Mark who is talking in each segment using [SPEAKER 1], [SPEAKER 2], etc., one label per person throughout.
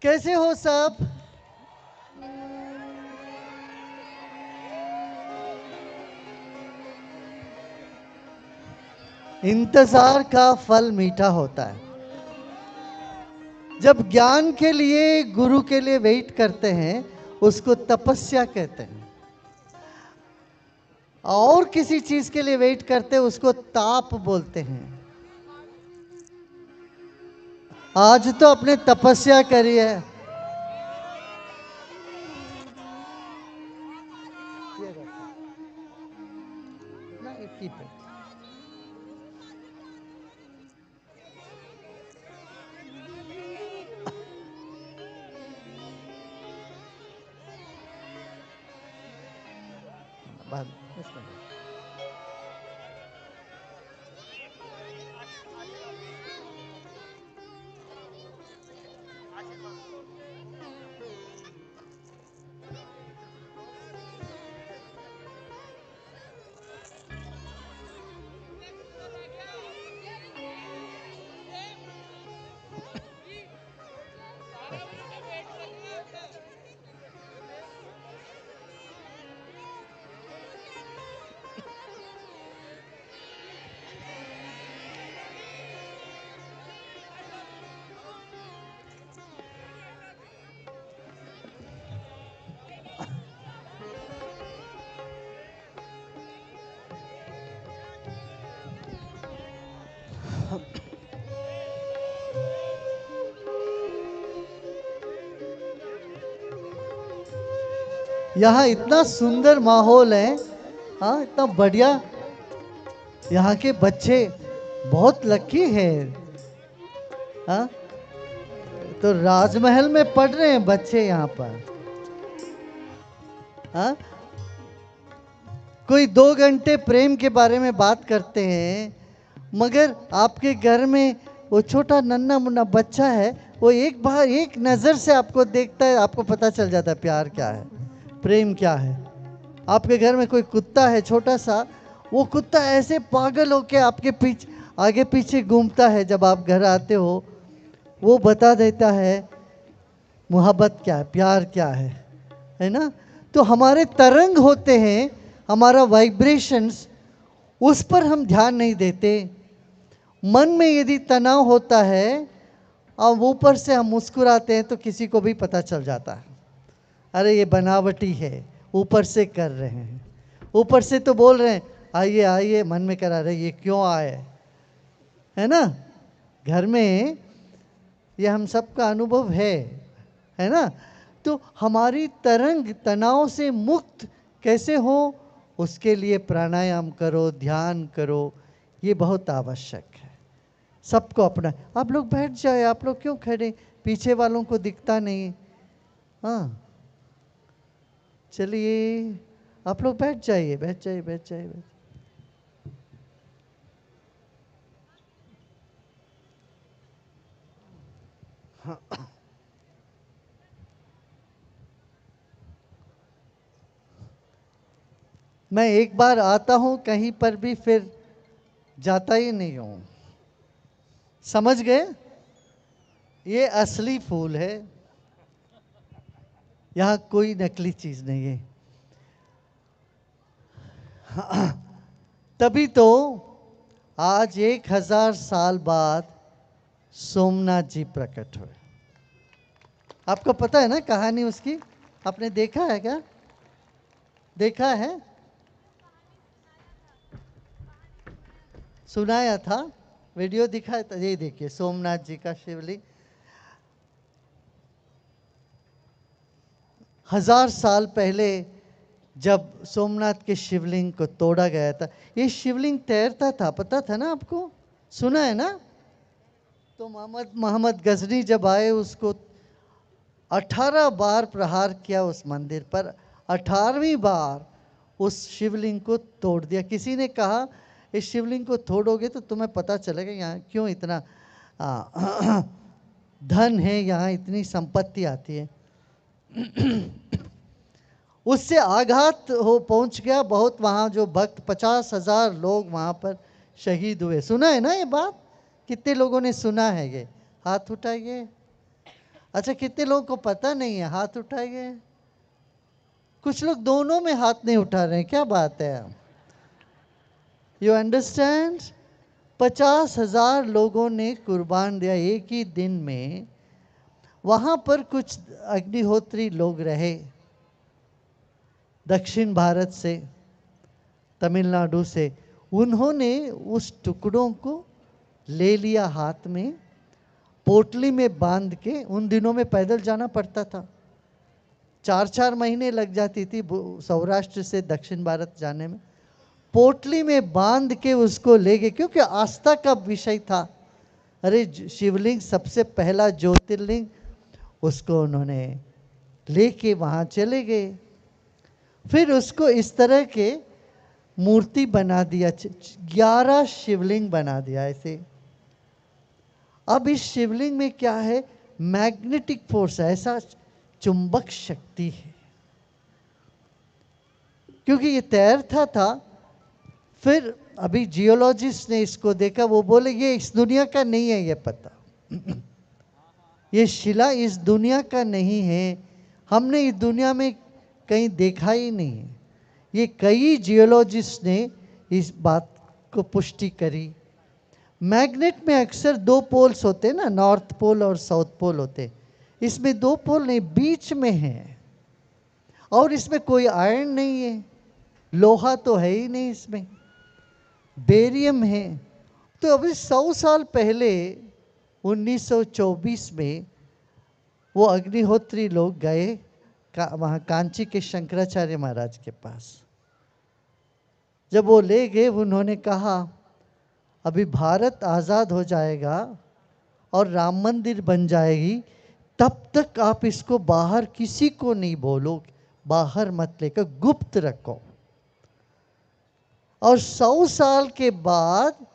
[SPEAKER 1] कैसे हो सब? इंतजार का फल मीठा होता है। जब ज्ञान के लिए, गुरु के लिए वेट करते हैं, उसको तपस्या कहते हैं। और किसी चीज के लिए वेट करते हैं, उसको ताप बोलते हैं। आज तो अपने तपस्या करी है। ना, keep it. बाद में, इसमें। यहाँ इतना सुंदर माहौल है। हाँ, इतना बढ़िया। यहाँ के बच्चे बहुत लकी हैं। हाँ, तो राजमहल में पढ़ रहे हैं बच्चे यहाँ पर। हाँ, कोई 2 घंटे प्रेम के बारे में बात करते हैं, मगर आपके घर में वो छोटा नन्ना मुन्ना बच्चा है, वो एक बार एक नज़र से आपको देखता है, आपको पता चल जाता है प्यार क्या है, प्रेम क्या है। आपके घर में कोई कुत्ता है छोटा सा, वो कुत्ता ऐसे पागल होके आपके पीछे आगे पीछे घूमता है। जब आप घर आते हो, वो बता देता है मोहब्बत क्या है, प्यार क्या है ना। तो हमारे तरंग होते हैं, हमारा वाइब्रेशंस, उस पर हम ध्यान नहीं देते। मन में यदि तनाव होता है और ऊपर से हम मुस्कुराते हैं, तो किसी को भी पता चल जाता है, अरे ये बनावटी है, ऊपर से कर रहे हैं, ऊपर से तो बोल रहे हैं आइए आइए, मन में करा रहे ये क्यों आए, है ना। घर में ये हम सबका अनुभव है ना। तो हमारी तरंग तनाव से मुक्त कैसे हो, उसके लिए प्राणायाम करो, ध्यान करो, ये बहुत आवश्यक है। सबको अपना। आप लोग बैठ जाए, आप लोग क्यों खड़े, पीछे वालों को दिखता नहीं। हाँ, चलिए आप लोग बैठ जाइए, बैठ जाइए, बैठ जाइए, बैठ। हाँ। मैं एक बार आता हूँ कहीं पर भी, फिर जाता ही नहीं हूँ। समझ गए? ये असली फूल है, यहाँ कोई नकली चीज नहीं है। तभी तो आज 1000 साल बाद सोमनाथ जी प्रकट हुए। आपको पता है ना कहानी उसकी? आपने देखा है क्या? देखा है? सुनाया था, वीडियो दिखाया था। ये देखिए सोमनाथ जी का शिवलिंग। 1000 साल पहले जब सोमनाथ के शिवलिंग को तोड़ा गया था, ये शिवलिंग तैरता था, पता था ना आपको? सुना है ना? तो मोहम्मद गजनी जब आए, उसको 18 बार प्रहार किया उस मंदिर पर। 18वीं बार उस शिवलिंग को तोड़ दिया। किसी ने कहा इस शिवलिंग को तोड़ोगे तो तुम्हें पता चलेगा यहाँ क्यों इतना धन है, यहाँ इतनी संपत्ति आती है। उससे आघात हो पहुंच गया बहुत। वहाँ जो भक्त 50,000 लोग वहाँ पर शहीद हुए। सुना है ना ये बात? कितने लोगों ने सुना है? ये हाथ उठाइए। अच्छा, कितने लोगों को पता नहीं है? हाथ उठाए गए। कुछ लोग दोनों में हाथ नहीं उठा रहे हैं, क्या बात है? You understand? 50,000 लोगों ने कुर्बान दिया एक ही दिन में। वहां पर कुछ अग्निहोत्री लोग रहे दक्षिण भारत से, तमिलनाडु से। उन्होंने उस टुकड़ों को ले लिया हाथ में, पोटली में बांध के। उन दिनों में पैदल जाना पड़ता था, 4-4 महीने लग जाती थी सौराष्ट्र से दक्षिण भारत जाने में। पोटली में बांध के उसको ले गए, क्योंकि आस्था का विषय था। अरे शिवलिंग सबसे पहला ज्योतिर्लिंग, उसको उन्होंने लेके वहां चले गए। फिर उसको इस तरह के मूर्ति बना दिया, 11 शिवलिंग बना दिया ऐसे। अब इस शिवलिंग में क्या है? मैग्नेटिक फोर्स, ऐसा चुंबक शक्ति है, क्योंकि ये तैरता था। फिर अभी जियोलॉजिस्ट ने इसको देखा, वो बोले ये इस दुनिया का नहीं है, ये पता ये शिला इस दुनिया का नहीं है, हमने इस दुनिया में कहीं देखा ही नहीं है। ये कई जियोलॉजिस्ट ने इस बात को पुष्टि करी। मैग्नेट में अक्सर 2 पोल्स होते हैं ना, नॉर्थ पोल और साउथ पोल होते। इसमें 2 पोल नहीं, बीच में है। और इसमें कोई आयरन नहीं है, लोहा तो है ही नहीं इसमें, बेरियम है। तो अभी 100 साल पहले 1924 में वो अग्निहोत्री लोग गए वहाँ कांची के शंकराचार्य महाराज के पास। जब वो ले गए, उन्होंने कहा अभी भारत आज़ाद हो जाएगा और राम मंदिर बन जाएगी, तब तक आप इसको बाहर किसी को नहीं बोलो, बाहर मत लेकर गुप्त रखो। और 100 साल के बाद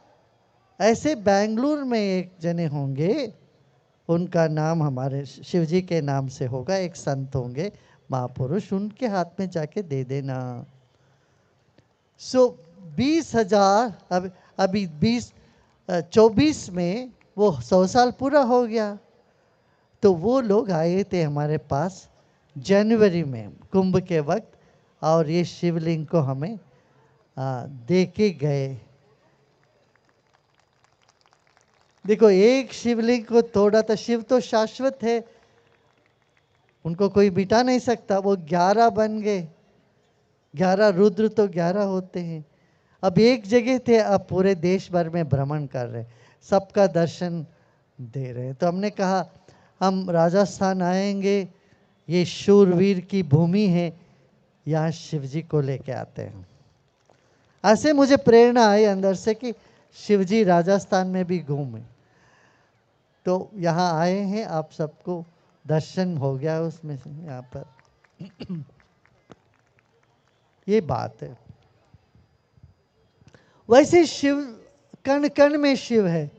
[SPEAKER 1] ऐसे बेंगलुरु में एक जने होंगे, उनका नाम हमारे शिवजी के नाम से होगा, एक संत होंगे महापुरुष, उनके हाथ में जाके दे देना। 20,000 अभी 24 में वो 100 साल पूरा हो गया। तो वो लोग आए थे हमारे पास जनवरी में कुंभ के वक्त, और ये शिवलिंग को हमें दे के गए। देखो, एक शिवलिंग को तोड़ा था। शिव तो शाश्वत है, उनको कोई मिटा नहीं सकता। वो 11 बन गए, 11 रुद्र तो 11 होते हैं। अब एक जगह थे, अब पूरे देश भर में भ्रमण कर रहे, सबका दर्शन दे रहे। तो हमने कहा हम राजस्थान आएंगे, ये शूरवीर की भूमि है, यहाँ शिवजी को लेके आते हैं। ऐसे मुझे प्रेरणा आई अंदर से कि शिवजी राजस्थान में भी घूमे। तो यहाँ आए हैं, आप सबको दर्शन हो गया उसमें से यहाँ पर ये बात है। वैसे शिव कण कण में शिव है।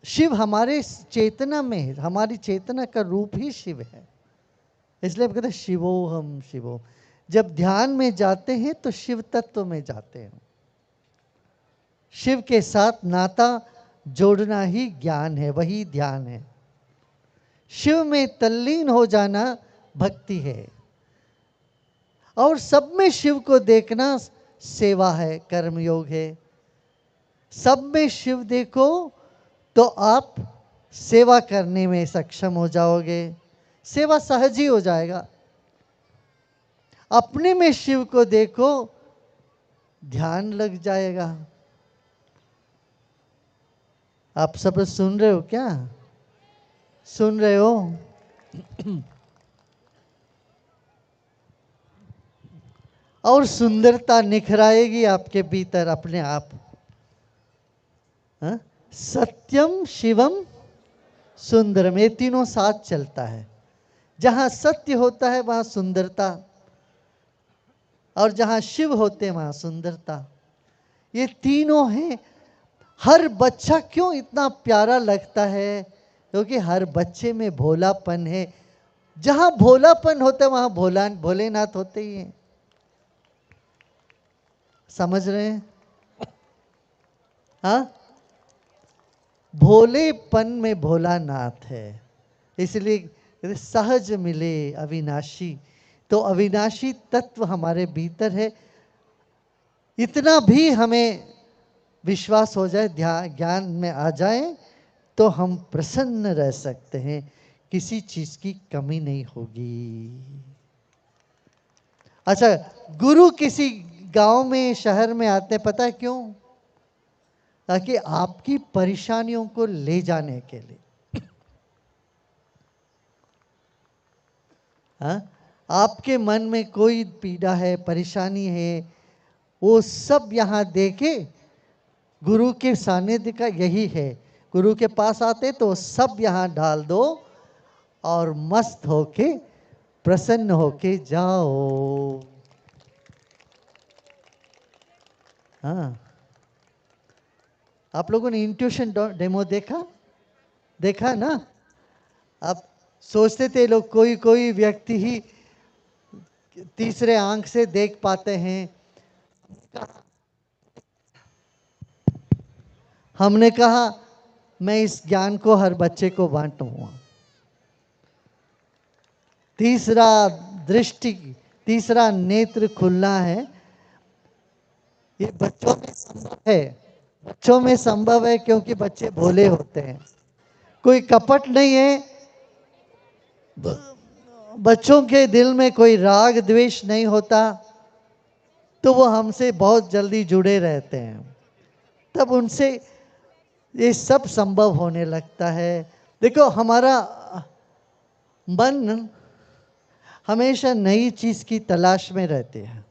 [SPEAKER 1] शिव हमारे चेतना में है, हमारी चेतना का रूप ही शिव है। इसलिए हम कहते हैं शिवोहम शिवो। जब ध्यान में जाते हैं तो शिव तत्व में जाते हैं। शिव के साथ नाता जोड़ना ही ज्ञान है, वही ध्यान है। शिव में तल्लीन हो जाना भक्ति है, और सब में शिव को देखना सेवा है, कर्मयोग है। सब में शिव देखो तो आप सेवा करने में सक्षम हो जाओगे, सेवा सहज ही हो जाएगा। अपने में शिव को देखो, ध्यान लग जाएगा। आप सब सुन रहे हो क्या? सुन रहे हो? और सुंदरता निखराएगी आपके भीतर अपने आप। हा? सत्यम शिवम सुंदरम, ये तीनों साथ चलता है। जहां सत्य होता है वहां सुंदरता, और जहां शिव होते हैं वहां सुंदरता। ये तीनों हैं। हर बच्चा क्यों इतना प्यारा लगता है? क्योंकि हर बच्चे में भोलापन है। जहां भोलापन होता है वहां भोलेनाथ होते ही हैं। समझ रहे हैं? हाँ, भोलेपन में भोलानाथ है, इसलिए सहज मिले अविनाशी। तो अविनाशी तत्व हमारे भीतर है। इतना भी हमें विश्वास हो जाए, ध्यान ज्ञान में आ जाए, तो हम प्रसन्न रह सकते हैं, किसी चीज की कमी नहीं होगी। अच्छा, गुरु किसी गांव में शहर में आते, पता है क्यों? ताकि आपकी परेशानियों को ले जाने के लिए। हाँ, आपके मन में कोई पीड़ा है, परेशानी है, वो सब यहाँ देके गुरु के सानिध्य का यही है। गुरु के पास आते तो सब यहाँ डाल दो और मस्त होके प्रसन्न होके जाओ। हाँ, आप लोगों ने इंट्यूशन डेमो देखा ना? आप सोचते थे लोग कोई कोई व्यक्ति ही तीसरे आंख से देख पाते हैं। हमने कहा मैं इस ज्ञान को हर बच्चे को बांटूंगा। तीसरा दृष्टि, तीसरा नेत्र खुलना है, ये बच्चों में संभव है। बच्चों में संभव है क्योंकि बच्चे भोले होते हैं, कोई कपट नहीं है। बच्चों के दिल में कोई राग द्वेष नहीं होता, तो वो हमसे बहुत जल्दी जुड़े रहते हैं, तब उनसे ये सब संभव होने लगता है। देखो, हमारा मन हमेशा नई चीज की तलाश में रहते हैं,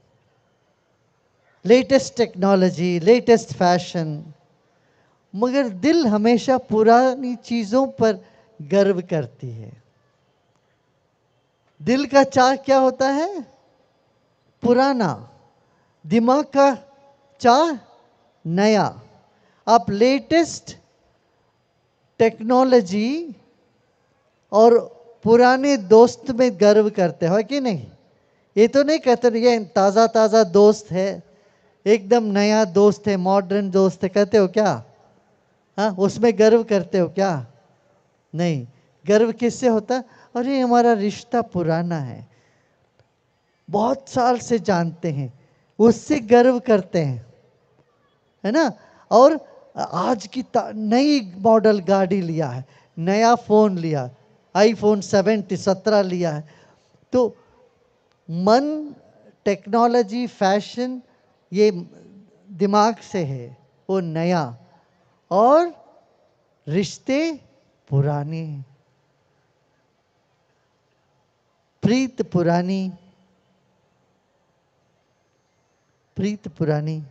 [SPEAKER 1] लेटेस्ट टेक्नोलॉजी, लेटेस्ट फैशन, मगर दिल हमेशा पुरानी चीजों पर गर्व करती है। दिल का चाह क्या होता है? पुराना। दिमाग का चाह नया। आप लेटेस्ट टेक्नोलॉजी और पुराने दोस्त में गर्व करते हो कि नहीं? ये तो नहीं कहते ये ताज़ा ताज़ा दोस्त है, एकदम नया दोस्त है, मॉडर्न दोस्त है, कहते हो क्या? हाँ, उसमें गर्व करते हो क्या? नहीं। गर्व किससे होता? अरे हमारा रिश्ता पुराना है, बहुत साल से जानते हैं, उससे गर्व करते हैं, है ना? और आज की नई मॉडल गाड़ी लिया है, नया फोन लिया, आईफोन 17 लिया है, तो मन टेक्नोलॉजी फैशन ये दिमाग से है, वो नया, और रिश्ते पुराने, प्रीत पुरानी, प्रीत पुरानी।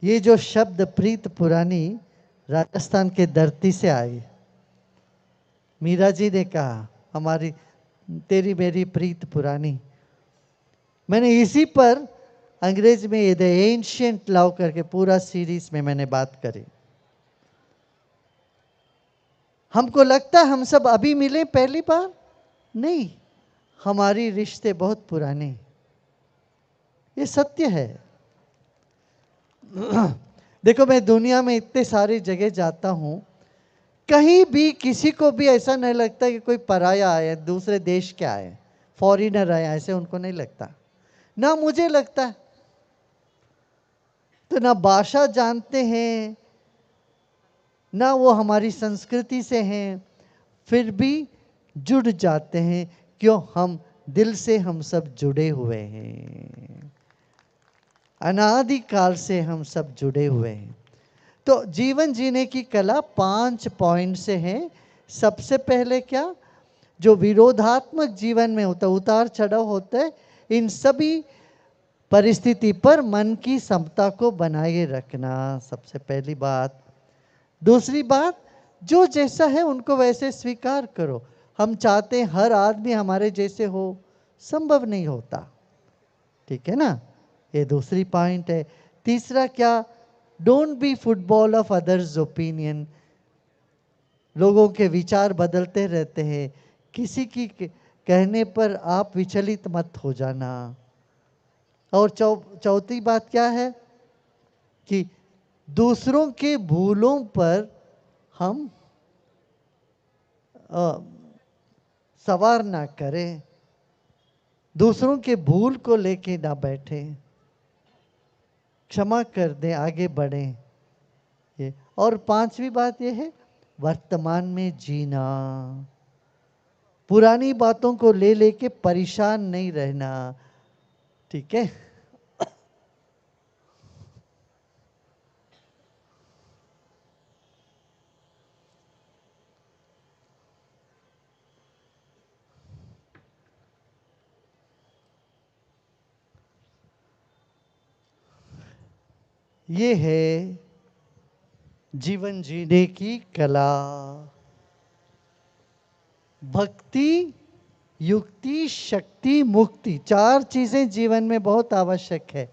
[SPEAKER 1] ये जो शब्द प्रीत पुरानी राजस्थान के धरती से आई। मीरा जी ने कहा हमारी तेरी मेरी प्रीत पुरानी। मैंने इसी पर अंग्रेज में ये द एंशिएंट लव करके पूरा सीरीज में मैंने बात करी। हमको लगता है हम सब अभी मिले पहली बार, नहीं, हमारी रिश्ते बहुत पुराने, ये सत्य है। देखो, मैं दुनिया में इतने सारी जगह जाता हूं, कहीं भी किसी को भी ऐसा नहीं लगता कि कोई पराया आया, दूसरे देश के आए, फॉरेनर आया, ऐसे उनको नहीं लगता, ना मुझे लगता। तो ना भाषा जानते हैं, ना वो हमारी संस्कृति से हैं, फिर भी जुड़ जाते हैं। क्यों? हम दिल से हम सब जुड़े हुए हैं, अनादि काल से हम सब जुड़े हुए हैं। तो जीवन जीने की कला 5 पॉइंट से है। सबसे पहले क्या? जो विरोधात्मक जीवन में होता है, उतार चढ़ाव होता है, इन सभी परिस्थिति पर मन की समता को बनाए रखना, सबसे पहली बात। दूसरी बात, जो जैसा है उनको वैसे स्वीकार करो। हम चाहते हैं हर आदमी हमारे जैसे हो, संभव नहीं होता, ठीक है ना? ये दूसरी पॉइंट है। तीसरा क्या? Don't be football of others opinion. लोगों के विचार बदलते रहते हैं, किसी की कहने पर आप विचलित मत हो जाना। और चौथी बात क्या है कि दूसरों के भूलों पर हम सवार ना करें, दूसरों के भूल को लेके ना बैठें, क्षमा कर दें, आगे बढ़ें। ये और पांचवी बात ये है वर्तमान में जीना, पुरानी बातों को ले लेके परेशान नहीं रहना। ठीक है। ये है जीवन जीने की कला। भक्ति, युक्ति, शक्ति, मुक्ति, चार चीजें जीवन में बहुत आवश्यक है।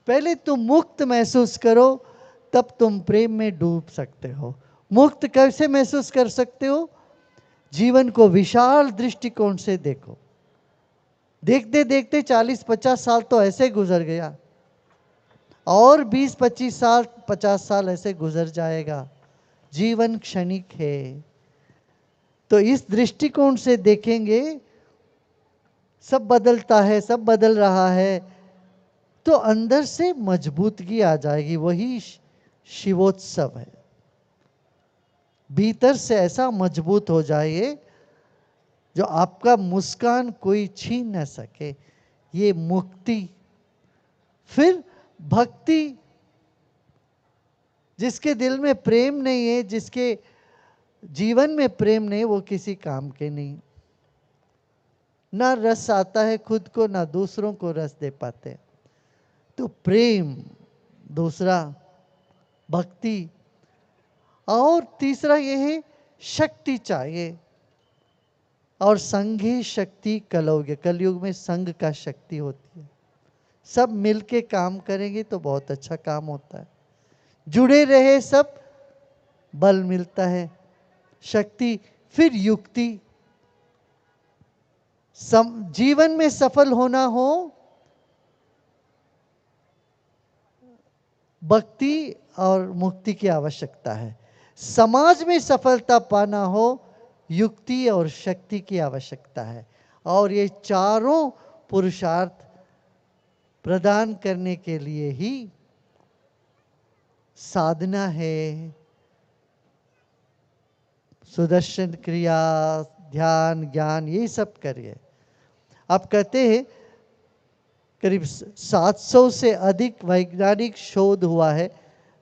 [SPEAKER 1] पहले तुम मुक्त महसूस करो, तब तुम प्रेम में डूब सकते हो। मुक्त कैसे महसूस कर सकते हो? जीवन को विशाल दृष्टिकोण से देखो। देखते देखते 40-50 साल तो ऐसे गुजर गया, और 20-25 साल 50 साल ऐसे गुजर जाएगा। जीवन क्षणिक है। तो इस दृष्टिकोण से देखेंगे, सब बदलता है, सब बदल रहा है, तो अंदर से मजबूती आ जाएगी। वही शिवोत्सव है। भीतर से ऐसा मजबूत हो जाइए जो आपका मुस्कान कोई छीन न सके। ये मुक्ति। फिर भक्ति, जिसके दिल में प्रेम नहीं है, जिसके जीवन में प्रेम नहीं, वो किसी काम के नहीं। ना रस आता है खुद को, ना दूसरों को रस दे पाते। तो प्रेम दूसरा, भक्ति, और तीसरा ये है शक्ति चाहिए। और संघी शक्ति कलौगे। कलयुग में संघ का शक्ति होती है। सब मिलके काम करेंगे तो बहुत अच्छा काम होता है। जुड़े रहे सब, बल मिलता है, शक्ति। फिर युक्ति। जीवन में सफल होना हो, भक्ति और मुक्ति की आवश्यकता है। समाज में सफलता पाना हो, युक्ति और शक्ति की आवश्यकता है। और ये चारों पुरुषार्थ प्रदान करने के लिए ही साधना है। सुदर्शन क्रिया, ध्यान, ज्ञान, ये सब करिए। आप कहते हैं करीब 700 से अधिक वैज्ञानिक शोध हुआ है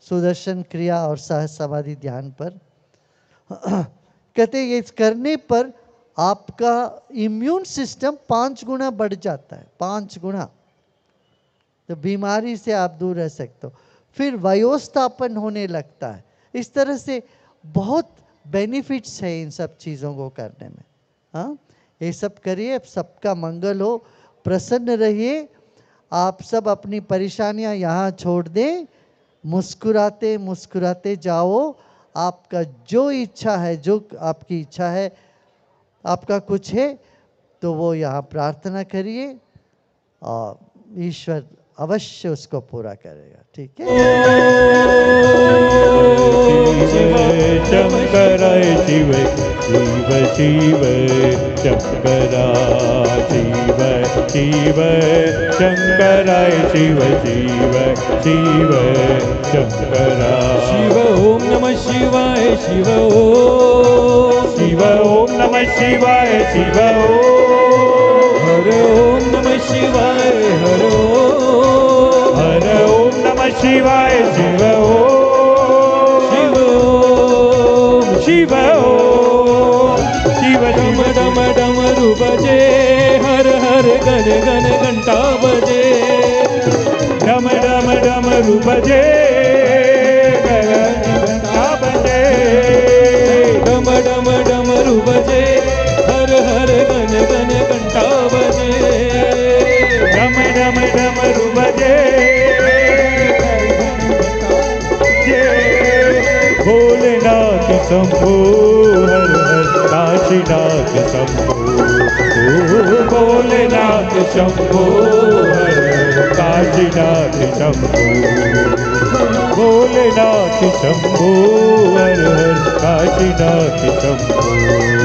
[SPEAKER 1] सुदर्शन क्रिया और सहज समाधि ध्यान पर। कहते हैं ये करने पर आपका इम्यून सिस्टम 5 गुना बढ़ जाता है, 5 गुना। तो बीमारी से आप दूर रह सकते हो। फिर वयोस्थापन होने लगता है। इस तरह से बहुत बेनिफिट्स है इन सब चीज़ों को करने में। हाँ, ये सब करिए, सबका मंगल हो, प्रसन्न रहिए। आप सब अपनी परेशानियां यहाँ छोड़ दें, मुस्कुराते मुस्कुराते जाओ। आपका जो इच्छा है, जो आपकी इच्छा है, आपका कुछ है तो वो यहाँ प्रार्थना करिए और ईश्वर अवश्य उसको पूरा करेगा। ठीक है।
[SPEAKER 2] शंकराय शिव शिव शिव शंकरा शिव शिव शंकराय शिव शिव शिव शंकरा
[SPEAKER 3] शिव ओम नमः शिवाय शिव ओम
[SPEAKER 2] शिव ओम नमः शिवाय शिव ओम
[SPEAKER 3] हर ओम नमः शिवाय हर
[SPEAKER 2] ओम नमः शिवाय शिव ओम शिव ओम शिव
[SPEAKER 3] डम डम डमरू बजे हर हर गण गण घंटा बजे
[SPEAKER 2] डम डम डमरू बजे घंटा बजे
[SPEAKER 3] डम डम डमरू बजे हर हर गण गण घंटा बजे
[SPEAKER 2] डम डम डमरू बजे भोलेनाथ शंभो हर हर काशीनाथ शंभो भोलेनाथ शंभो हर हर काशीनाथ शंभो भोलेनाथ शंभो हर हर काशीनाथ शंभो